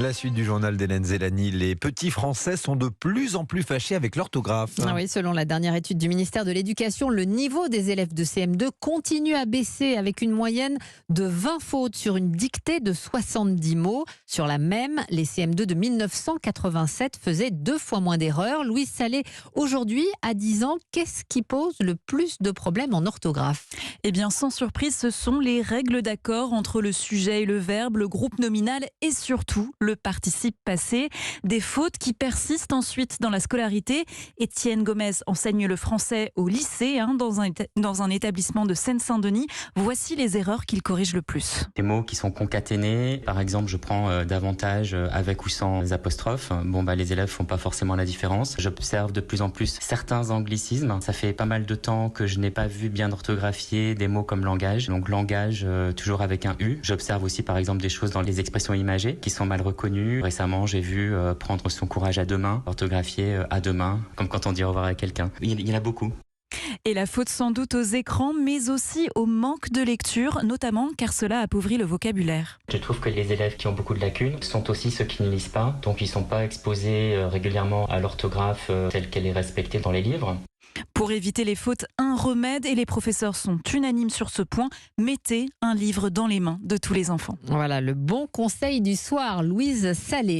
La suite du journal d'Hélène Zélani. Les petits Français sont de plus en plus fâchés avec l'orthographe. Ah oui, selon la dernière étude du ministère de l'Éducation, le niveau des élèves de CM2 continue à baisser avec une moyenne de 20 fautes sur une dictée de 70 mots. Sur la même, les CM2 de 1987 faisaient 2 fois moins d'erreurs. Louise Salé, aujourd'hui, à 10 ans, qu'est-ce qui pose le plus de problèmes en orthographe ? Eh bien, sans surprise, ce sont les règles d'accord entre le sujet et le verbe, le groupe nominal et surtout le participe passé. Des fautes qui persistent ensuite dans la scolarité. Étienne Gomez enseigne le français au lycée, dans un établissement de Seine-Saint-Denis. Voici les erreurs qu'il corrige le plus. Des mots qui sont concaténés. Par exemple, je prends davantage avec ou sans apostrophes. Les élèves font pas forcément la différence. J'observe de plus en plus certains anglicismes. Ça fait pas mal de temps que je n'ai pas vu bien orthographier des mots comme langage. Donc langage, toujours avec un U. J'observe aussi par exemple des choses dans les expressions imagées qui sont mal reconnues. Récemment, j'ai vu prendre son courage à deux mains, orthographier à deux mains, comme quand on dit au revoir à quelqu'un. Il y en a beaucoup. Et la faute sans doute aux écrans, mais aussi au manque de lecture, notamment car cela appauvrit le vocabulaire. Je trouve que les élèves qui ont beaucoup de lacunes sont aussi ceux qui ne lisent pas, donc ils ne sont pas exposés régulièrement à l'orthographe telle qu'elle est respectée dans les livres. Pour éviter les fautes, un remède, et les professeurs sont unanimes sur ce point, mettez un livre dans les mains de tous les enfants. Voilà le bon conseil du soir, Louise Salé.